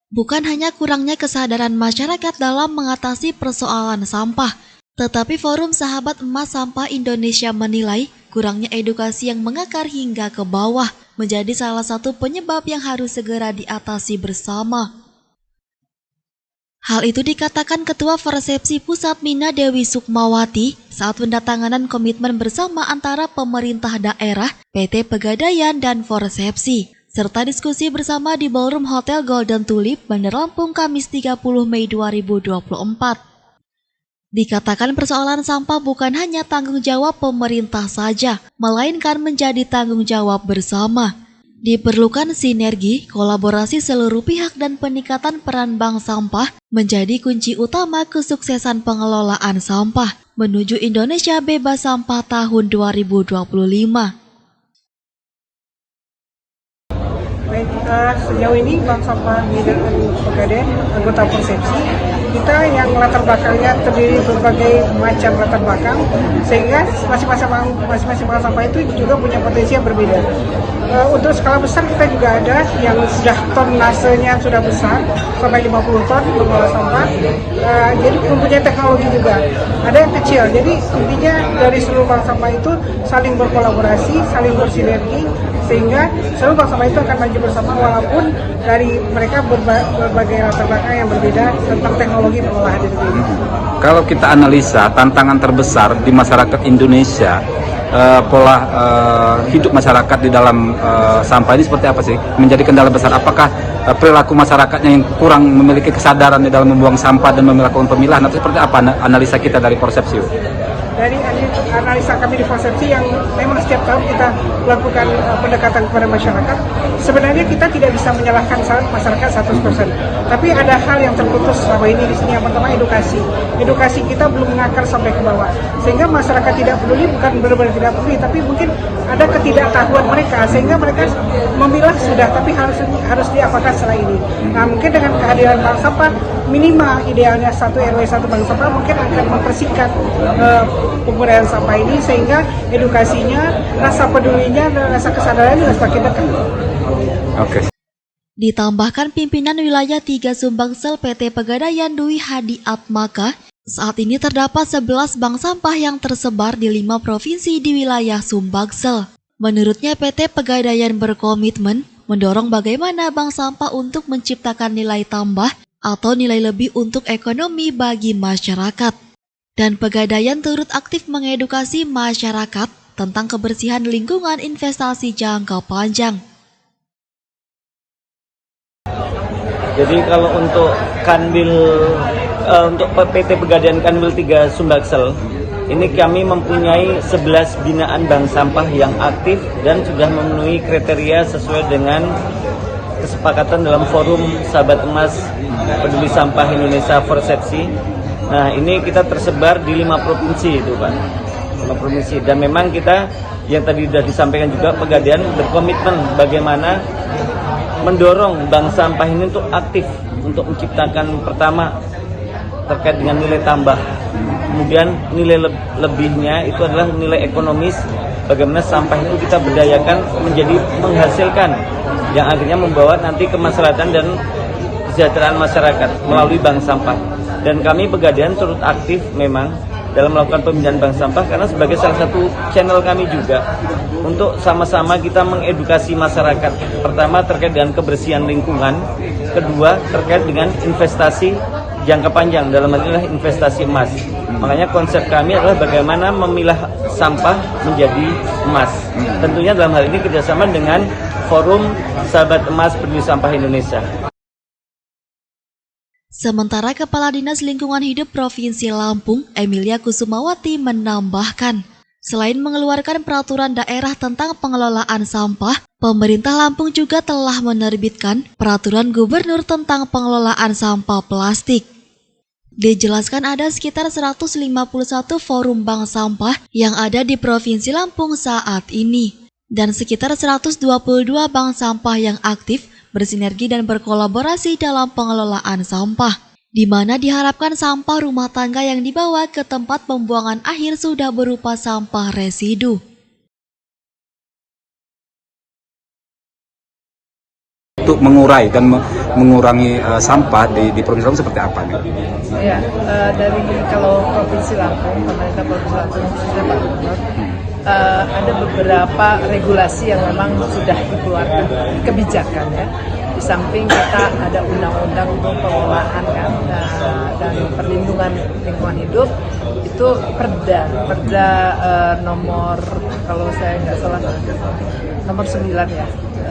Bukan hanya kurangnya kesadaran masyarakat dalam mengatasi persoalan sampah, tetapi Forum Sahabat Emas Sampah Indonesia menilai kurangnya edukasi yang mengakar hingga ke bawah menjadi salah satu penyebab yang harus segera diatasi bersama. Hal itu dikatakan Ketua Forsepsi Pusat Mina Dewi Sukmawati saat pendatanganan komitmen bersama antara pemerintah daerah, PT Pegadaian, dan Forsepsi, serta diskusi bersama di Ballroom Hotel Golden Tulip, Bandar Lampung, Kamis 30 Mei 2024. Dikatakan persoalan sampah bukan hanya tanggung jawab pemerintah saja, melainkan menjadi tanggung jawab bersama. Diperlukan sinergi, kolaborasi seluruh pihak dan peningkatan peran bank sampah menjadi kunci utama kesuksesan pengelolaan sampah menuju Indonesia bebas sampah tahun 2025. Baik, sejauh ini Bank Sampah Pegadaian, anggota Forsepsi, kita yang latar belakangnya terdiri berbagai macam latar belakang, sehingga masing-masing bank sampah itu juga punya potensi yang berbeda. Untuk skala besar kita juga ada yang sudah tonnasenya sudah besar, sampai 50 ton mengolah sampah, jadi mempunyai teknologi juga. Ada yang kecil, jadi intinya dari seluruh bank sampah itu saling berkolaborasi, saling bersinergi, sehingga seluruh bank sampah itu akan maju bersama walaupun dari mereka berbagai latar belakang yang berbeda tentang teknologi pengolahan itu. Kalau kita analisa tantangan terbesar di masyarakat Indonesia, pola hidup masyarakat di dalam sampah ini seperti apa sih? Menjadi kendala besar. Apakah perilaku masyarakatnya yang kurang memiliki kesadaran di dalam membuang sampah dan melakukan pemilahan, atau seperti apa analisa kita dari Forsepsi? Dari analisa kami di Forsepsi yang memang setiap tahun kita melakukan pendekatan kepada masyarakat, sebenarnya kita tidak bisa menyalahkan masyarakat 100%. Tapi ada hal yang terputus selama ini di sini. Yang pertama edukasi. Edukasi kita belum mengakar sampai ke bawah. Sehingga masyarakat tidak peduli, bukan benar-benar tidak peduli, tapi mungkin ada ketidaktahuan mereka, sehingga mereka memilah sudah, tapi harus diapakan setelah ini. Nah, mungkin dengan kehadiran bank sampah, minimal idealnya 1 RW 1 bank sampah mungkin akan mempersingkat penggunaan sampah ini, sehingga edukasinya, rasa pedulinya, dan rasa kesadarannya semakin dekat. Oke. Ditambahkan pimpinan wilayah 3 Sumbangsel PT Pegadaian Dwi Hadi Atmaka, saat ini terdapat 11 bank sampah yang tersebar di 5 provinsi di wilayah Sumbangsel. Menurutnya PT Pegadaian berkomitmen mendorong bagaimana bank sampah untuk menciptakan nilai tambah atau nilai lebih untuk ekonomi bagi masyarakat. Dan Pegadaian turut aktif mengedukasi masyarakat tentang kebersihan lingkungan investasi jangka panjang. Jadi kalau untuk untuk PT Pegadaian Kanwil 3 Sumbangsel, ini kami mempunyai 11 binaan bank sampah yang aktif dan sudah memenuhi kriteria sesuai dengan kesepakatan dalam Forum Sahabat Emas Peduli Sampah Indonesia Forsepsi. Nah, ini kita tersebar di 5 provinsi itu, Pak. 5 provinsi. Dan memang kita yang tadi sudah disampaikan juga, Pegadaian berkomitmen bagaimana mendorong bank sampah ini untuk aktif untuk menciptakan, pertama terkait dengan nilai tambah, kemudian nilai lebihnya itu adalah nilai ekonomis, bagaimana sampah itu kita berdayakan menjadi menghasilkan yang akhirnya membawa nanti kemaslahatan dan kesejahteraan masyarakat melalui bank sampah. Dan kami Pegadaian turut aktif memang dalam melakukan pembinaan bank sampah, karena sebagai salah satu channel kami juga untuk sama-sama kita mengedukasi masyarakat. Pertama terkait dengan kebersihan lingkungan, kedua terkait dengan investasi jangka panjang, dalam hal ini investasi emas. Makanya konsep kami adalah bagaimana memilah sampah menjadi emas. Tentunya dalam hal ini kerjasama dengan Forum Sahabat Emas Peduli Sampah Indonesia. Sementara Kepala Dinas Lingkungan Hidup Provinsi Lampung, Emilia Kusumawati, menambahkan, selain mengeluarkan peraturan daerah tentang pengelolaan sampah, pemerintah Lampung juga telah menerbitkan peraturan gubernur tentang pengelolaan sampah plastik. Dijelaskan ada sekitar 151 forum bank sampah yang ada di Provinsi Lampung saat ini, dan sekitar 122 bank sampah yang aktif bersinergi dan berkolaborasi dalam pengelolaan sampah, di mana diharapkan sampah rumah tangga yang dibawa ke tempat pembuangan akhir sudah berupa sampah residu. Untuk mengurai dan mengurangi sampah di Provinsi Lampung seperti apa nih? Ya, dari kalau Provinsi Lampung, pemerintah Provinsi Lampung khususnya Pak Gubernur, ada beberapa regulasi yang memang sudah dikeluarkan, kebijakan ya. Di samping kita ada undang-undang untuk pengelolaan kan, dan perlindungan lingkungan hidup, itu perda nomor, kalau saya nggak salah, nomor 9 ya,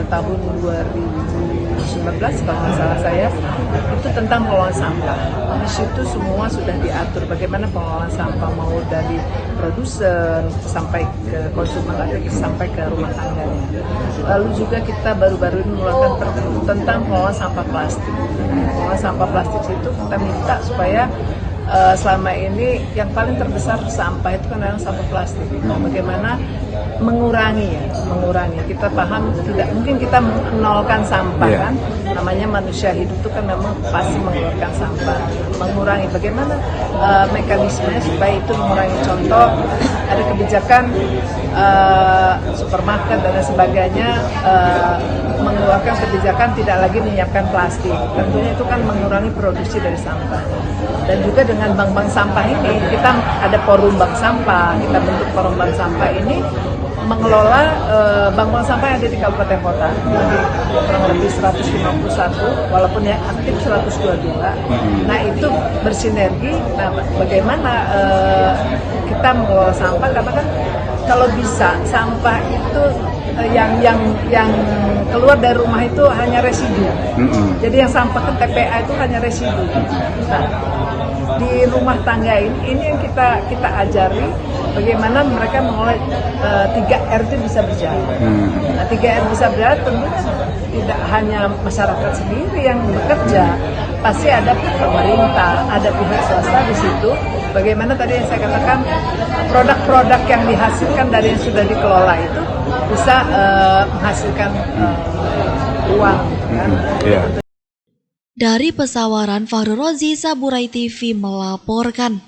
tahun 2019 kalau nggak salah saya, itu tentang pengelolaan sampah. Di situ semua sudah diatur bagaimana pengelolaan sampah, mau dari produsen sampai ke konsumen sampai ke rumah tangganya. Lalu juga kita baru-baru ini mengeluarkan perda tentang pengelolaan sampah plastik. Pengelolaan sampah plastik itu kita minta supaya selama ini yang paling terbesar sampah itu kan adalah sampah plastik. Bagaimana mengurangi. Kita paham tidak mungkin kita menolkan sampah kan. Namanya manusia hidup itu kan memang pasti mengeluarkan sampah. Mengurangi. Bagaimana mekanismenya supaya itu mengurangi. Contoh ada kebijakan supermarket dan sebagainya mengeluarkan kebijakan tidak lagi menyiapkan plastik. Tentunya itu kan mengurangi produksi dari sampah. Dan juga dengan bank-bank sampah ini, kita ada forum bank sampah, kita bentuk forum bank sampah ini mengelola bank-bank sampah yang ada di kabupaten kota, kurang lebih 151, walaupun yang aktif 122. Nah itu bersinergi. Nah bagaimana kita mengelola sampah, karena kan kalau bisa sampah itu yang keluar dari rumah itu hanya residu. Jadi yang sampah ke TPA itu hanya residu. Nah, di rumah tangga ini yang kita ajari bagaimana mereka mengolah 3R itu bisa berjalan. Nah, 3R bisa berjalan tentu tidak hanya masyarakat sendiri yang bekerja, pasti ada pemerintah, ada pihak swasta di situ. Bagaimana tadi yang saya katakan produk-produk yang dihasilkan dari yang sudah dikelola itu bisa menghasilkan uang. Kan? Dari Pesawaran, Fahru Rozi, Saburai TV melaporkan.